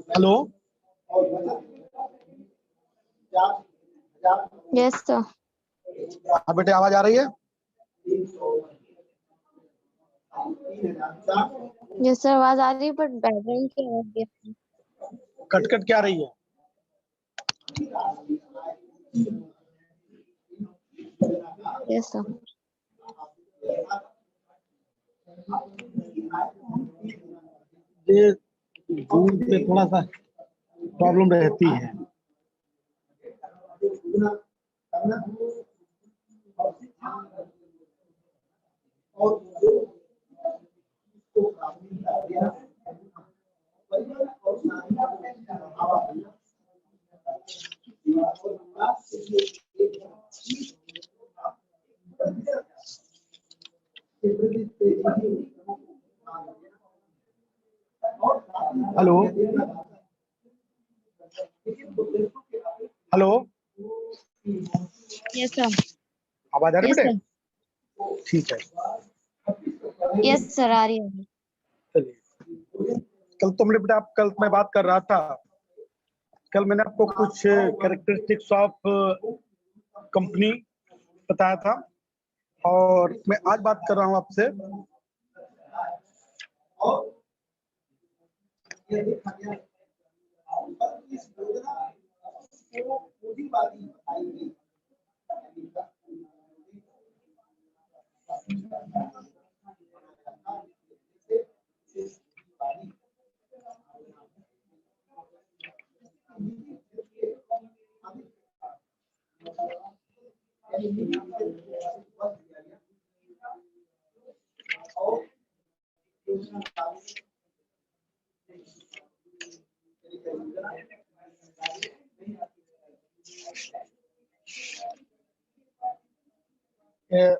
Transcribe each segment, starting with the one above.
Hello. Yes sir. हाँ बेटे, आवाज आ रही है? यस सर, आवाज आ रही है, बट बैकग्राउंड की आवाज भी कट कट क्या रही है? Yes sir. ये जूम पे थोड़ा सा प्रॉब्लम रहती है। Hello hello, yes sir. आवाज आ रही यस बेटे? सर। ठीक है, यस सर, आ रही है। चलिए। कल तुमने बेटा, आप कल मैं बात कर रहा था, कल मैंने आपको कुछ कैरेक्टरिस्टिक्स ऑफ कंपनी बताया था, और मैं आज बात कर रहा हूं आपसे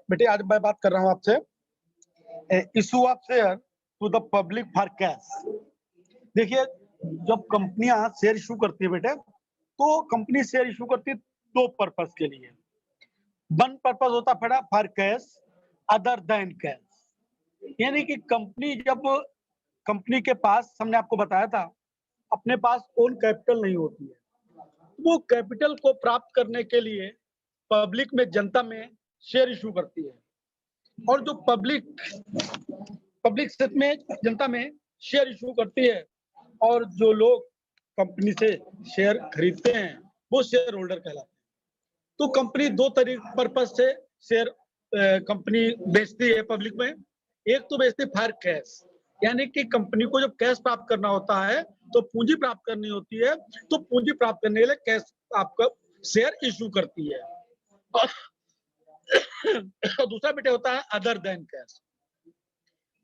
बेटे, आज मैं बात कर रहा हूं आपसे issue of share to the public for cash. देखिए, जब कंपनियां शेयर इशू करती है बेटे, तो कंपनी शेयर इशू करती है दो पर्पस के लिए। वन पर्पस होता है for cash, other than cash. यानी कि कंपनी के पास, हमने आपको बताया था, अपने पास ओन कैपिटल नहीं होती है, वो कैपिटल को प्राप्त करने के लिए पब्लिक में, जनता में शेयर इशू करती है। और जो पब्लिक सेक्टर में, जनता में शेयर इशू करती है, और जो लोग कंपनी से शेयर खरीदते हैं वो शेयर होल्डर कहलाते हैं। तो कंपनी दो पर्पस से शेयर कंपनी बेचती है पब्लिक में। एक तो बेचती है फॉर कैश, यानी कि कंपनी को जब कैश प्राप्त करना होता है, तो पूंजी प्राप्त करनी होती है, तो पूंजी प्राप्त करने के लिए कैश आपका शेयर इशू करती है। और दूसरा बेटे होता है अदर देन कैश,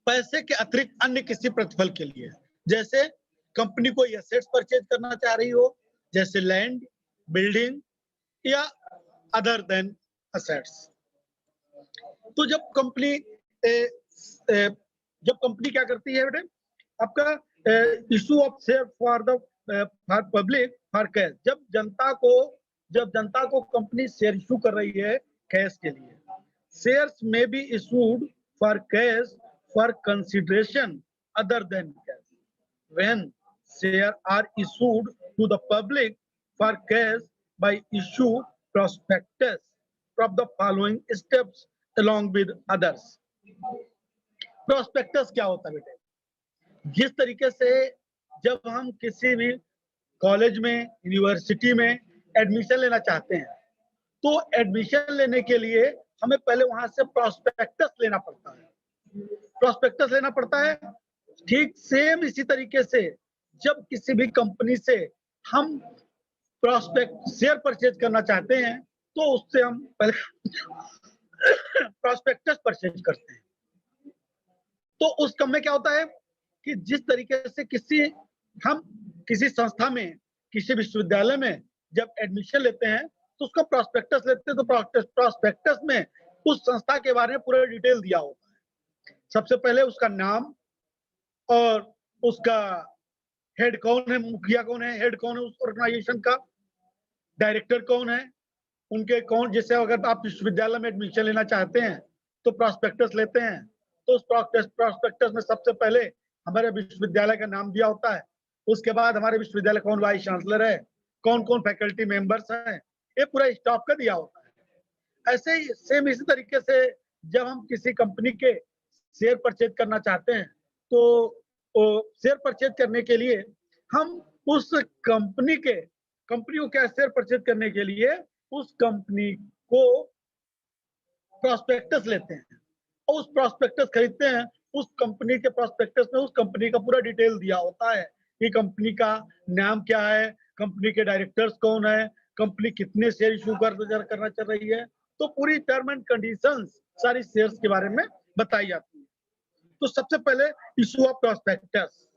पैसे के अतिरिक्त अन्य किसी प्रतिफल के लिए। जैसे कंपनी को एसेट्स परचेज करना चाह रही हो, जैसे लैंड, बिल्डिंग या अदर देन असेट्स। तो जब कंपनी क्या करती है बेटे, आपका issue of share for the public for cash, जब जनता को कंपनी शेयर इशू कर रही है कैश के लिए। शेयर्स में be issued for cash for consideration other than cash. When share are issued to the public for cash by issue prospectus of the following steps along with others। Prospectus क्या होता है बेटे? जिस तरीके से जब हम किसी भी कॉलेज में, यूनिवर्सिटी में एडमिशन लेना चाहते हैं, तो एडमिशन लेने के लिए हमें पहले वहां से प्रोस्पेक्टस लेना पड़ता है। प्रोस्पेक्टस लेना पड़ता है। ठीक सेम इसी तरीके से जब किसी भी कंपनी से हम शेयर परचेज करना चाहते हैं, तो उससे हम पहले प्रोस्पेक्टस परचेज करते हैं। तो उस कम में क्या होता है कि जिस तरीके से हम किसी संस्था में, किसी विश्वविद्यालय में जब एडमिशन लेते हैं, तो उसका प्रोस्पेक्टस लेते हैं, तो प्रोस्पेक्टस में उस संस्था के बारे में पूरा डिटेल दिया होता है। सबसे पहले उसका नाम, और उसका हेड कौन है, मुखिया कौन है, हेड कौन है उस ऑर्गेनाइजेशन का, डायरेक्टर कौन है, उनके कौन। जैसे अगर आप विश्वविद्यालय में एडमिशन लेना चाहते हैं तो प्रोस्पेक्टस लेते हैं, तो उस प्रॉस्पेक्टस में सबसे पहले हमारे विश्वविद्यालय का नाम दिया होता है, उसके बाद हमारे विश्वविद्यालय कौन वाइस चांसलर है, कौन कौन फैकल्टी मेंबर्स हैं, ये पूरा स्टाफ का दिया होता है। ऐसे ही सेम इसी तरीके से जब हम किसी कंपनी के शेयर परचेज करना चाहते हैं तो शेयर परचेज करने के लिए हम उस कंपनी को क्या शेयर परचेज करने के लिए उस कंपनी को प्रॉस्पेक्टस लेते हैं और उस प्रॉस्पेक्टस खरीदते हैं। उस कंपनी के प्रॉस्पेक्टस में उस कंपनी का पूरा डिटेल दिया होता है कि कंपनी का नाम क्या है, कंपनी के डायरेक्टर्स कौन है, कंपनी कितने शेयर इशू करना चल रही है, तो पूरी टर्म एंड कंडीशंस सारी शेयर्स के बारे में बताई जाती है। तो सबसे पहले इशू ऑफ प्रॉस्पेक्टस,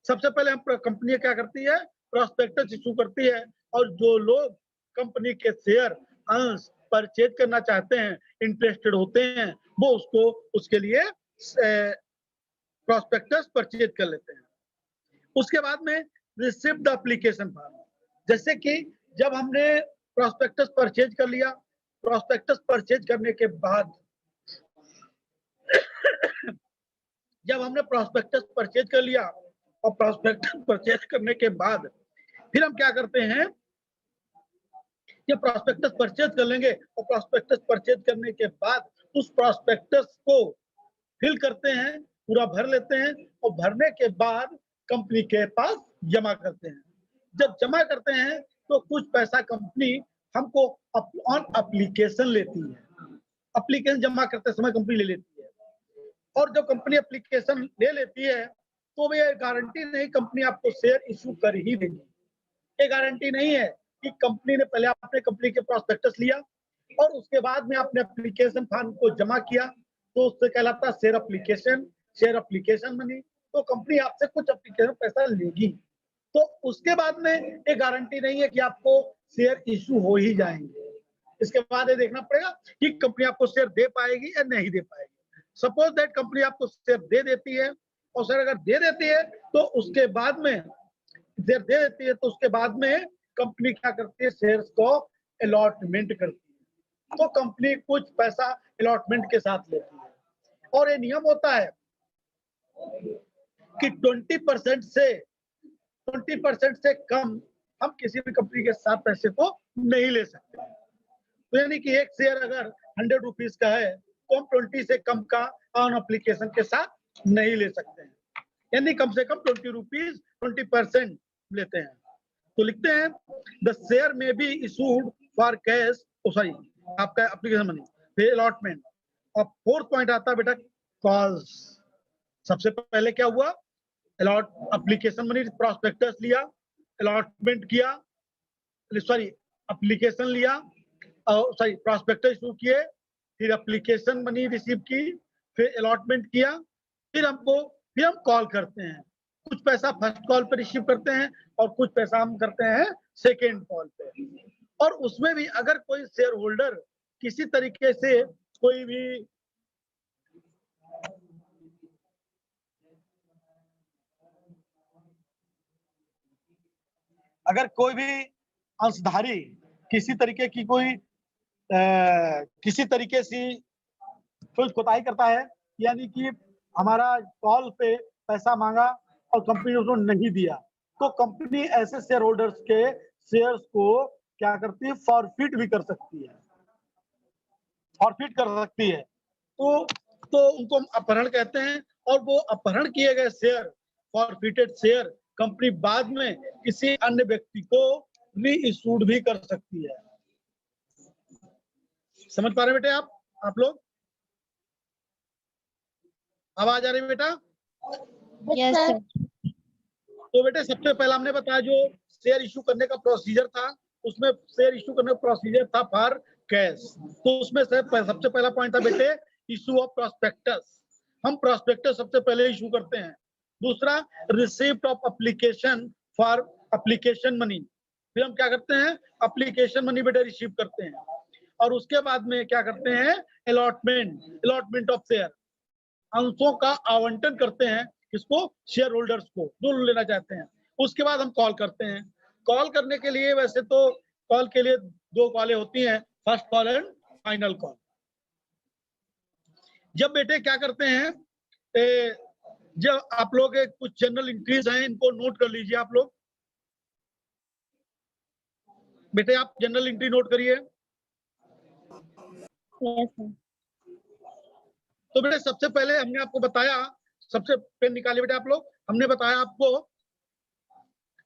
सबसे पहले हम कंपनी क्या करती है, प्रॉस्पेक्टस इशू करती है और जो लोग कंपनी के शेयर अंश परचेज करना चाहते हैं, इंटरेस्टेड होते हैं, वो उसको उसके लिए प्रॉस्पेक्टस परचेज कर लेते हैं। उसके बाद में रिसीव द एप्लीकेशन फॉर्म, जैसे कि जब हमने प्रॉस्पेक्टस परचेज कर लिया, प्रॉस्पेक्टस परचेज करने के बाद जब हमने प्रॉस्पेक्टस परचेज कर लिया और प्रॉस्पेक्टस परचेज करने के बाद फिर हम क्या करते हैं, ये प्रॉस्पेक्टस परचेज कर लेंगे और प्रॉस्पेक्टस परचेज करने के बाद उस प्रॉस्पेक्टस को फिल करते हैं, पूरा भर लेते हैं और भरने के बाद कंपनी के पास जमा करते हैं। जब जमा करते हैं तो कुछ पैसा कंपनी हमको ऑन एप्लीकेशन लेती है, एप्लीकेशन जमा करते समय कंपनी ले लेती है। और जब कंपनी एप्लीकेशन ले लेती है तो ये गारंटी नहीं कंपनी आपको शेयर इशू कर ही देगी, ये गारंटी नहीं है कि कंपनी ने पहले आपने कंपनी के प्रॉस्पेक्टस लिया और उसके बाद में आपने एप्लीकेशन फॉर्म को जमा किया तो उससे कहलाता है शेयर एप्लीकेशन मनी, तो कंपनी आपसे कुछ एप्लीकेशन पैसा लेगी। तो उसके बाद में ये गारंटी नहीं है कि आपको शेयर इशू हो ही जाएंगे, इसके बाद ये देखना पड़ेगा कि कंपनी आपको शेयर दे पाएगी या नहीं दे पाएगी। सपोज दैट कंपनी आपको शेयर दे देती है और सर अगर दे देती है तो उसके बाद में शेयर दे देती है तो उसके बाद में कंपनी क्या करती है, शेयर्स को अलॉटमेंट करती है, तो कंपनी कुछ पैसा अलॉटमेंट के साथ लेती है। और ये नियम होता है कि 20% से कम हम किसी भी कंपनी के साथ पैसे को नहीं ले सकते। तो यानी कि एक शेयर अगर 100 रुपीज का है तो हम 20 से कम का ऑन एप्लीकेशन के साथ नहीं ले सकते हैं, यानी कम से कम 20 रुपीज 20% लेते हैं। तो लिखते हैं द शेयर में be issued for cash, sorry आपका एप्लीकेशन मनी फिर अलॉटमेंट। अब फोर्थ पॉइंट आता है बेटा कॉल्स। सबसे पहले क्या हुआ, अलॉट एप्लीकेशन मनी प्रॉस्पेक्टस लिया, अलॉटमेंट किया, सॉरी एप्लीकेशन लिया, सॉरी प्रॉस्पेक्टस इशू किए, फिर एप्लीकेशन मनी रिसीव की, फिर अलॉटमेंट किया, फिर हम कॉल करते हैं। कुछ पैसा फर्स्ट कॉल पे रिसीव करते हैं और कुछ पैसा हम करते हैं सेकेंड कॉल पे। और उसमें भी अगर कोई शेयर होल्डर किसी तरीके से कोई भी अंशधारी किसी तरीके की किसी तरीके से कोई कोताही करता है, यानी कि हमारा कॉल पे पैसा मांगा और कंपनी ने उसको नहीं दिया, तो कंपनी ऐसे शेयर होल्डर्स के शेयर्स को क्या करती है, फॉरफिट भी कर सकती है, तो उनको अपहरण कहते हैं। और वो अपहरण किए गए शेयर, फॉरफिटेड शेयर, कंपनी बाद में किसी अन्य व्यक्ति को री इशूड भी कर सकती है। समझ पा रहे बेटे आप लोग? आवाज आ रही बेटा? Yes sir. तो बेटे सबसे पहला हमने बताया जो शेयर इशू करने का प्रोसीजर था, उसमें शेयर इशू करने का प्रोसीजर था फॉर कैश। तो उसमें से सबसे पहला पॉइंट था बेटे इशू ऑफ प्रॉस्पेक्टस, हम प्रॉस्पेक्टस सबसे पहले इशू करते हैं। दूसरा receipt of application for application money, फिर हम क्या करते हैं, एप्लीकेशन मनी बेटे रिसीव करते हैं। और उसके बाद में क्या करते हैं, अलॉटमेंट ऑफ शेयर, अंशों का आवंटन करते हैं, किसको, शेयर होल्डर्स को जो लेना चाहते हैं। उसके बाद हम कॉल करते हैं। कॉल करने के लिए वैसे तो कॉल के लिए दो कॉलें होती हैं, first call and final call. जब बेटे क्या करते हैं, जो आप लोग कुछ जनरल इंक्रीज हैं, इनको नोट कर लीजिए आप लोग। बेटे आप जनरल एंट्री नोट करिए। Yes sir. तो बेटे सबसे पहले हमने आपको बताया, सबसे पेन निकालिए बेटे आप लोग। हमने बताया आपको,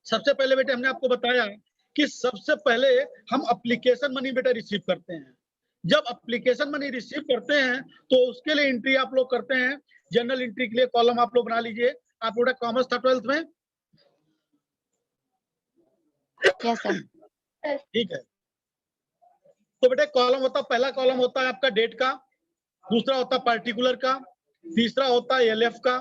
सबसे पहले बेटे हमने आपको बताया कि सबसे पहले हम एप्लीकेशन मनी बेटा रिसीव करते हैं। जब एप्लीकेशन मनी रिसीव करते हैं तो उसके लिए एंट्री आप लोग करते हैं। जनरल एंट्री के लिए कॉलम आप लोग बना लीजिए। आप लोग कॉमर्स था 12th में? Yes sir. ठीक है। तो बेटे कॉलम होता, पहला कॉलम होता है आपका डेट का, दूसरा होता है पार्टिकुलर का, तीसरा होता है एलएफ का,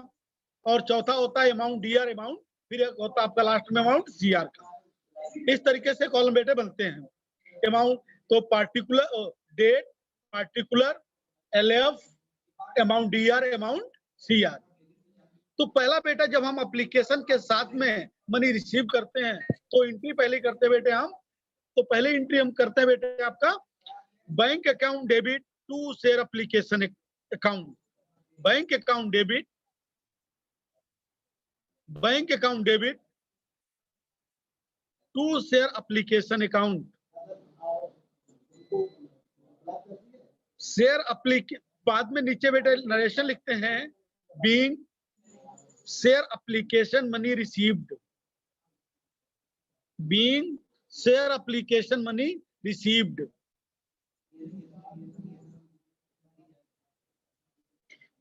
और चौथा होता है अमाउंट, डीआर अमाउंट, फिर एक होता है आपका लास्ट में अमाउंट सीआर का। इस तरीके से कॉलम बेटे बनते हैं। अमाउंट तो particular date, particular, LF, amount DR, amount CR. तो पहला बेटा जब हम एप्लीकेशन के साथ में मनी रिसीव करते हैं तो एंट्री पहले करते हैं बेटे हम। तो पहले एंट्री हम करते हैं बेटे आपका bank account debit to share application account. Bank account debit, bank account debit to share application account. Share application, बाद में नीचे बेटे नरेशन लिखते हैं, being share application money received, being share application money received.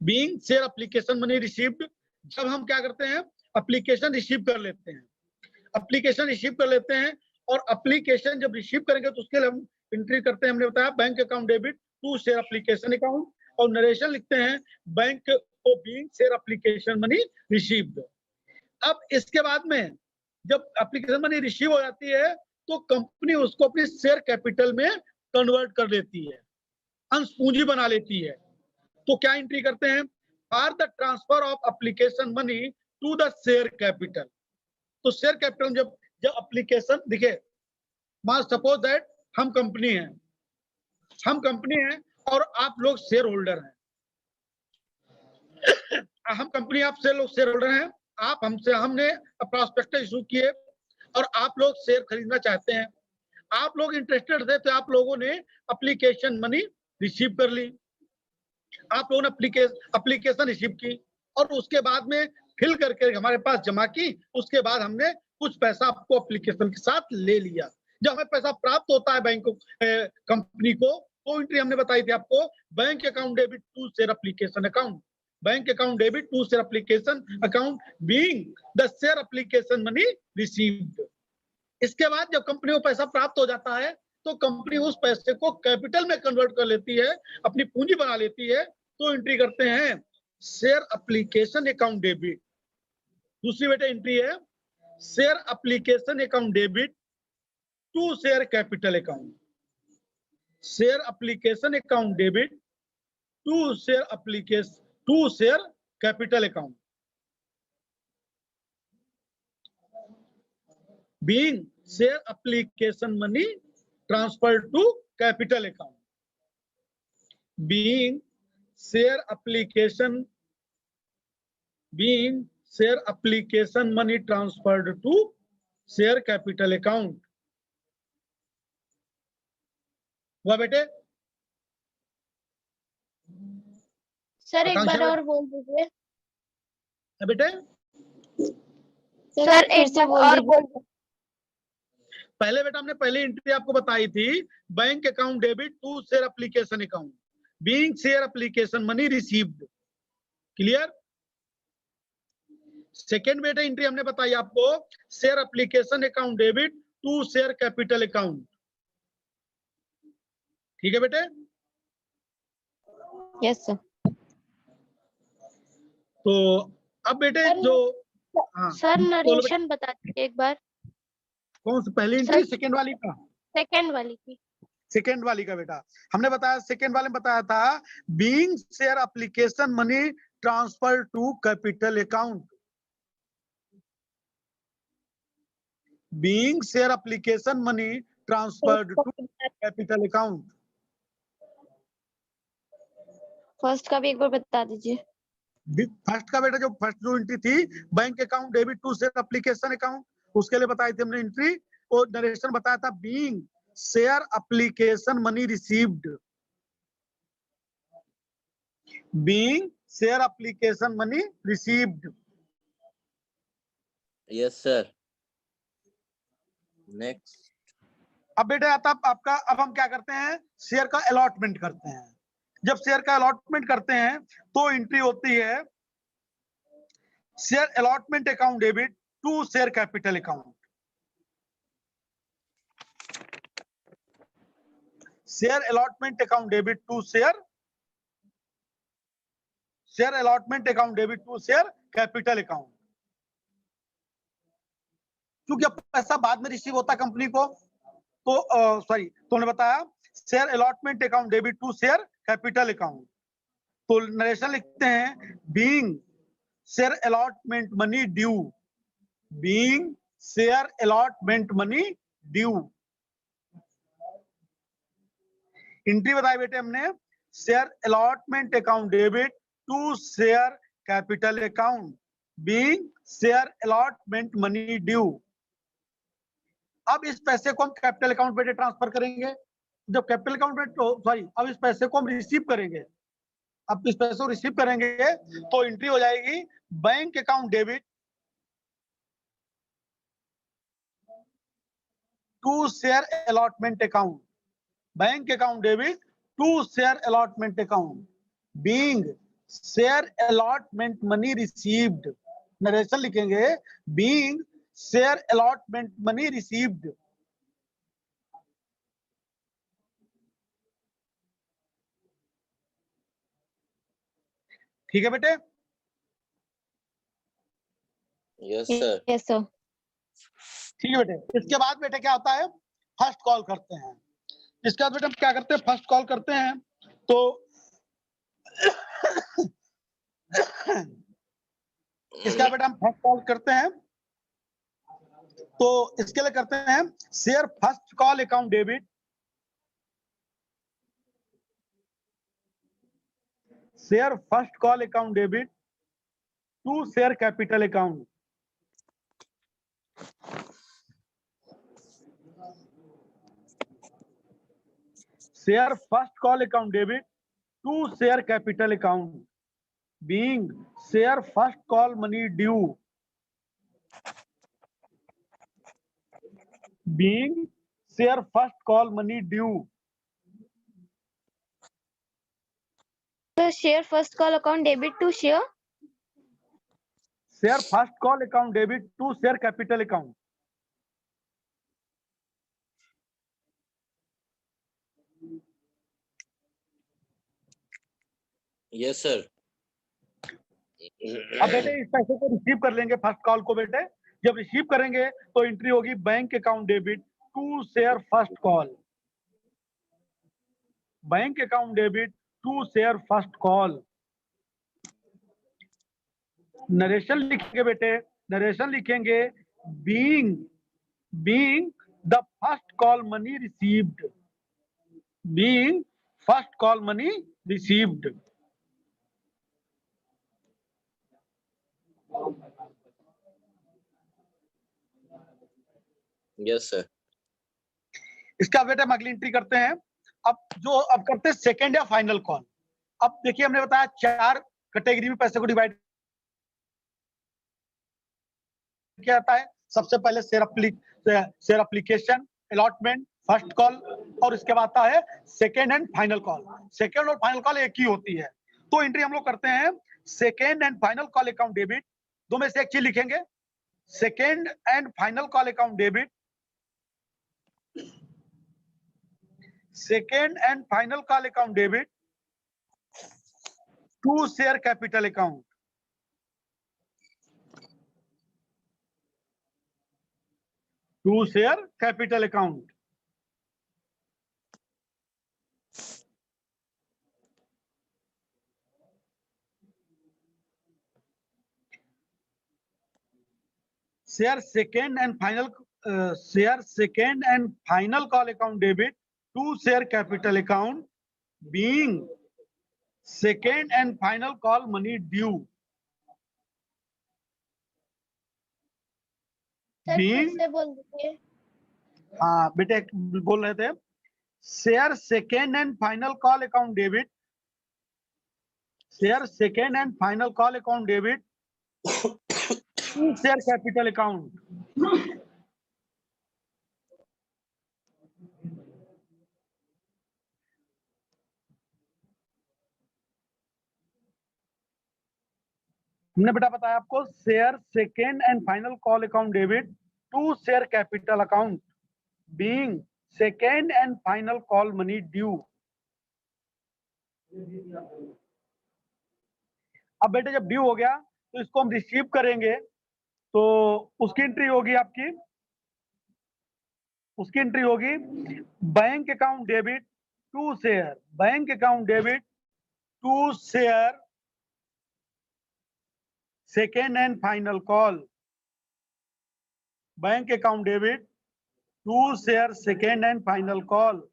Being share application money received, जब हम क्या करते हैं एप्लीकेशन रिसीव कर लेते हैं, एप्लीकेशन रिसीव कर लेते हैं, और एप्लीकेशन जब रिसीव करेंगे तो उसके लिए हम एंट्री करते हैं। हमने बताया bank account debit to share application account, और नरेशन लिखते हैं बैंक को being share application money received. अब इसके बाद में जब एप्लीकेशन मनी रिसीव हो जाती है तो कंपनी उसको अपनी शेयर कैपिटल में कन्वर्ट कर लेती है, अंश पूंजी बना लेती है। तो क्या एंट्री करते हैं, for the transfer of application money to the share capital. तो शेयर कैपिटल जब जब एप्लीकेशन दिखे, मान सपोज दैट हम कंपनी हैं, हम कंपनी हैं और आप लोग शेयर होल्डर हैं। हम कंपनी, आप शेयर होल्डर हैं, आप हमसे, हमने प्रॉस्पेक्टस इशू किए और आप लोग शेयर खरीदना चाहते हैं, आप लोग इंटरेस्टेड थे तो आप लोगों ने एप्लीकेशन मनी रिसीव कर ली, आप लोगों ने एप्लीकेशन रिसीव की और उसके बाद में फिल करके हमारे पास जमा की। उसके बाद हमने कुछ पैसा आपको एप्लीकेशन के साथ ले लिया। जब हमें पैसा प्राप्त होता है बैंक को, कंपनी को, तो एंट्री हमने बताई थी आपको, bank account debit to share application account, bank account debit to share application account being the share application money received. इसके बाद जब कंपनी को पैसा प्राप्त हो जाता है तो कंपनी उस पैसे को कैपिटल में कन्वर्ट कर लेती है, अपनी पूंजी बना लेती है। तो एंट्री करते हैं शेयर एप्लीकेशन अकाउंट डेबिट। दूसरी बेटे एंट्री है share application account debit to share capital account, share application account debit to share application to share capital account, being share application money transferred to capital account, being share application money transferred to share capital account। हुआ बेटे? Sir एक बार और बोल दीजिए। बेटे sir एक बार और बोल दीजिए। पहले बेटा हमने पहली एंट्री आपको बताई थी, bank account debit to share application account, being share application money received. Clear? Second बेटा एंट्री हमने बताई आपको, share application account debit to share capital account. ठीक है बेटे? Yes sir. तो अब बेटे जो सर नरेशन बता दीजिए एक बार। कौन सी पहली एंट्री, सेकेंड वाली का? सेकेंड वाली की। सेकेंड वाली का बेटा हमने बताया, सेकेंड वाले में बताया था being share application money transfer to capital account, being share application money transferred to capital account. First का भी एक बार बता दीजिए। फर्स्ट का बेटा जो फर्स्ट जो एंट्री थी bank account debit to share application account, उसके लिए बताई थी हमने एंट्री, और नरेशन बताया था being share application money received, being share application money received. Yes sir. Next. अब बेटा आता आपका, अब हम क्या करते हैं, शेयर का अलॉटमेंट करते हैं। जब शेयर का अलॉटमेंट करते हैं तो एंट्री होती है share allotment account debit to share capital account, share allotment account debit to share allotment account debit to share capital account. क्योंकि अब पैसा बाद में रिसीव होता कंपनी को, तो सॉरी, तो उन्होंने बताया share allotment account debit to share capital account. तो नरेशन लिखते हैं being share allotment money due, being share allotment money due. Entry बताई बेटे हमने share allotment account debit to share capital account, being share allotment money due. अब इस पैसे को हम कैपिटल अकाउंट पे ट्रांसफर करेंगे। जब कैपिटल अकाउंट पे, सॉरी, अब इस पैसे को हम रिसीव करेंगे, अब इस पैसे को रिसीव करेंगे तो एंट्री हो जाएगी bank account debit to share allotment account, bank account debit to share allotment account, being share allotment money received. Narration लिखेंगे being share allotment money received. ठीक है बेटे? Yes sir. Yes sir. ठीक है बेटे। इसके बाद बेटे क्या होता है, फर्स्ट कॉल करते हैं। इसके बाद बेटे हम क्या करते हैं, फर्स्ट कॉल करते हैं। तो इसका बेटा हम फर्स्ट कॉल करते हैं, तो इसके लिए करते हैं share first call account debit, share first call account debit to share capital account, share first call account debit to share capital account, being share first call money due, being share first call money due. So share first call account debit to share. Share first call account debit to share capital account. Yes sir. अब बेटे इस पैसे को receive कर लेंगे, first call को बेटे जब रिसीव करेंगे तो एंट्री होगी bank account debit to share first call, bank account debit to share first call. Narration लिखेंगे बेटे, नरेशन लिखेंगे being the first call money received, being first call money received. Yes sir. इसका बेटा हम अगली एंट्री करते हैं। अब करते हैं सेकेंड या फाइनल कॉल। अब देखिए हमने बताया 4 कैटेगरी में पैसे को डिवाइड किया जाता है। सबसे पहले share application, allotment, first call, और इसके बाद आता है second and final call. Second और फाइनल कॉल एक ही होती है। तो एंट्री हम लोग करते हैं second and final call account debit, दो में से एक चीज लिखेंगे, second and final call account debit, second and final call account debit to share capital account, to share capital account. Share second and final call account debit to share capital account, being second and final call money due, sir फिर being, से बोल दीजिए। हाँ बेटे बोल रहे थे, share second and final call account debit, share second and final call account debit to share capital account. हमने बेटा बताया आपको, share second and final call account debit to share capital account being second and final call money due. अब बेटे जब due हो गया तो इसको हम रिसीव करेंगे, तो उसकी एंट्री होगी आपकी, उसकी एंट्री होगी bank account debit to share, bank account debit to share second and final call, bank account debit to share second and final call.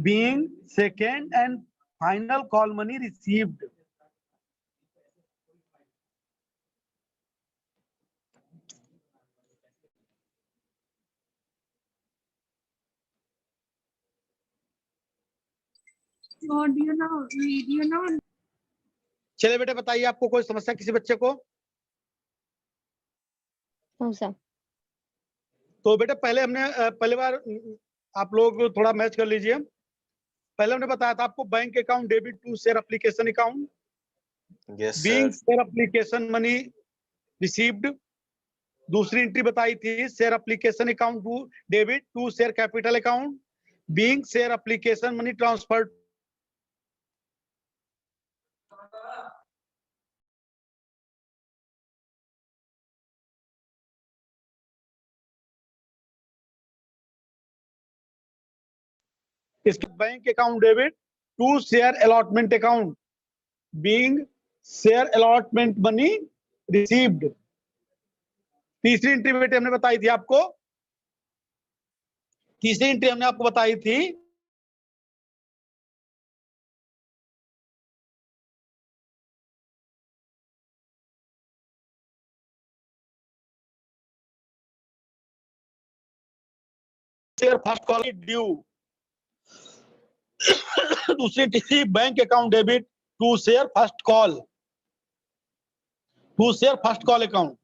being second and final call money received। चलिए बेटे बताइए, आपको कोई समस्या किसी बच्चे को? हाँ सर। तो बेटे पहले हमने पहली बार आप लोग थोड़ा मैच कर लीजिए। पहले हमने बताया था आपको bank account debit to share application account, Yes, being sir. Share application money received. दूसरी एंट्री बताई थी share application account to debit to share capital account being share application money transferred. इसके bank account debit to share allotment account being share allotment money received. तीसरी entry बेटे हमने बताई थी आपको, तीसरी एंट्री हमने आपको बताई थी शेयर फर्स्ट कॉल ड्यू। दूसरी entry bank account debit to share first call, to share first call account.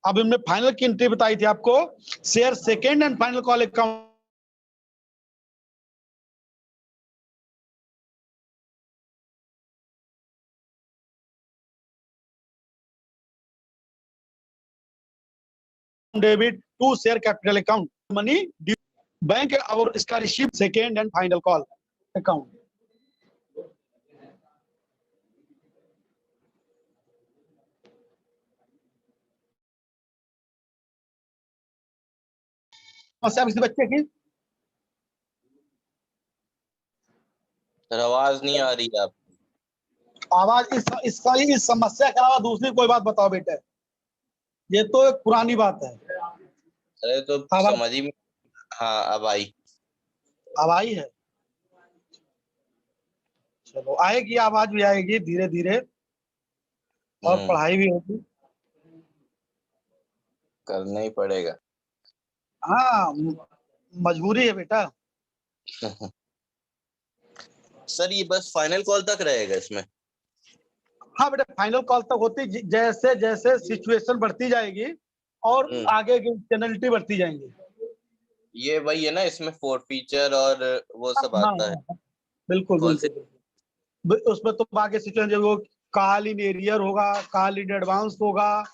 अब हमने फाइनल की एंट्री बताई थी आपको, share second and final call account debit to share capital account money due bank, और इसका receive second and final call account. समस्या किसी बच्चे की? सर आवाज नहीं आ रही है आप। आवाज इस समस्या के अलावा दूसरी कोई बात बताओ बेटे, ये तो एक पुरानी बात है। अरे तो आवाज समझ ही में। हाँ अब आई। अब आई है, चलो आएगी, आवाज भी आएगी धीरे धीरे, और पढ़ाई भी होगी। करना ही पड़ेगा। हाँ मजबूरी है बेटा। सर ये बस फाइनल कॉल तक रहेगा इसमें? हाँ बेटा फाइनल कॉल तक होती, जैसे जैसे सिचुएशन बढ़ती जाएगी और आगे की पेनल्टी बढ़ती जाएंगी। ये वही है ना, इसमें फोरफीचर और वो सब हाँ आता है। बिल्कुल कौन से? बिल्कुल, उसमें तो आगे सिचुएशन जब वो कॉल इन एरियर होगा, कॉल इन एडवांस होगा,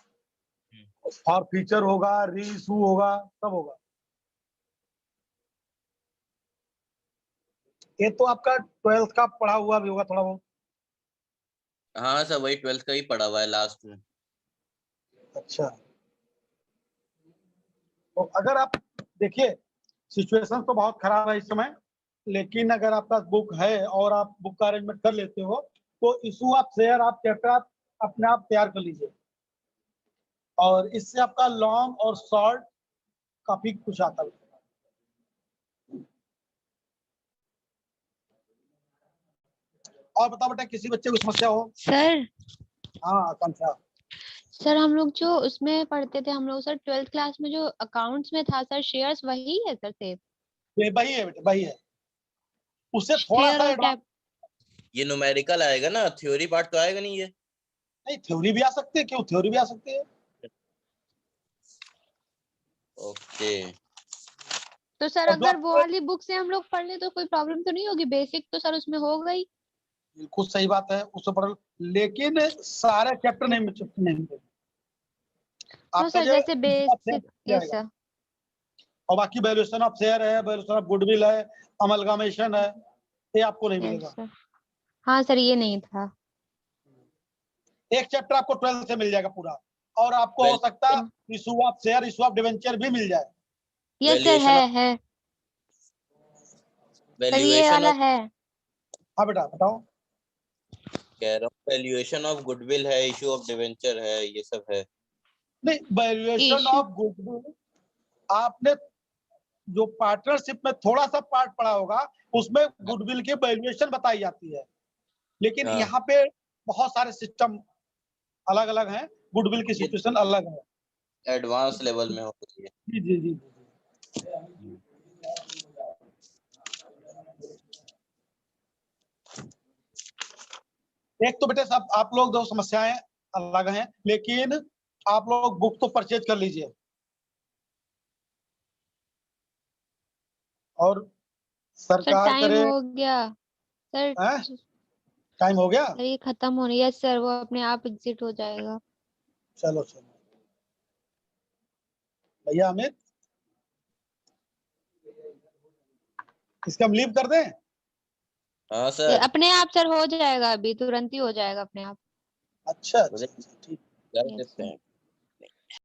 और फीचर होगा, री इशू होगा, सब होगा। ये तो आपका 12th का पढ़ा हुआ भी होगा थोड़ा बहुत। हाँ सर वही 12th का ही पढ़ा हुआ है लास्ट में। अच्छा, तो अगर आप देखिए सिचुएशन तो बहुत खराब है इस समय, लेकिन अगर आपके पास बुक है और आप बुक का अरेंजमेंट कर लेते हो तो इशू आप शेयर आप चैप्टर आप अपने आप तैयार कर लीजिए। और इससे आपका लॉन्ग और शॉर्ट काफी कुछ आता है। और बताओ बेटा, किसी बच्चे को समस्या हो? सर हाँ आकांक्षा। सर हम लोग जो उसमें पढ़ते थे, हम लोग सर 12th क्लास में जो अकाउंट्स में था सर, शेयर्स वही है सर सेम? ये वही है बेटा, वही है, उससे थोड़ा शेयर सा और एडवांस। कैप? ये न्यूमेरिकल आएगा ना, थ्योरी पार्ट तो आएगा नहीं ये। नहीं, थ्योरी भी आ सकती है, क्यों, थ्योरी भी आ सकती है। ओके। तो सर और जो अगर वो आपको, वाली बुक से हम लोग पढ़ ले तो कोई प्रॉब्लम तो नहीं होगी? बेसिक तो सर उसमें होगा ही। बिल्कुल सही बात है, उससे पढ़, लेकिन सारे चैप्टर नहीं मिलेंगे हाँ आपका सर, जो जैसे बेसिक, यस जाएगा। सर। और बाकी वैल्यूएशन ऑफ शेयर है, वैल्यूएशन ऑफ गुडविल है, अमलगामेशन है, ये आपको नहीं यस मिलेगा। सर। हाँ सर, ये नहीं था। एक चैप्टर आपको 12 से मिल जाएगा पूरा, और आपको हो वेल सकता है issue of share, issue of debenture भी मिल जाए। यस सर, वैल्यूएशन ऑफ है सर, ये वैल्यूएशन वाला ऑफ है। हाँ बेटा बताओ। कह रहा हूँ, वैल्यूएशन ऑफ गुडविल है, इशू ऑफ डिवेंचर है, ये सब है। नहीं, वैल्यूएशन इशू। ऑफ गुडविल आपने जो पार्टनरशिप में थोड़ा सा पार्ट पढ़ा होगा, उसमें गुडविल की वैल्यूएशन बताई जाती है, लेकिन हाँ, यहाँ पे बहुत सारे सिस्टम अलग अलग हैं, गुडविल की ये सिचुएशन अलग है। एडवांस लेवल में होती है। जी जी जी। एक तो बेटे सब आप लोग दो समस्याएं अलग हैं, लेकिन आप लोग बुक तो परचेज कर लीजिए। और सर सरकार टाइम करे। हो गया सर। टाइम हो गया, सर ये खत्म होने, यस सर, वो अपने आप एग्जिट हो जाएगा। चलो चलो। भैया अमित, इसका हम लीव कर दें? हाँ ये सर, अपने आप सर हो जाएगा, अभी तुरंत ही हो जाएगा अपने आप। अच्छा अच्छा अच्छा, ठीक। कर यस देते सर। हैं।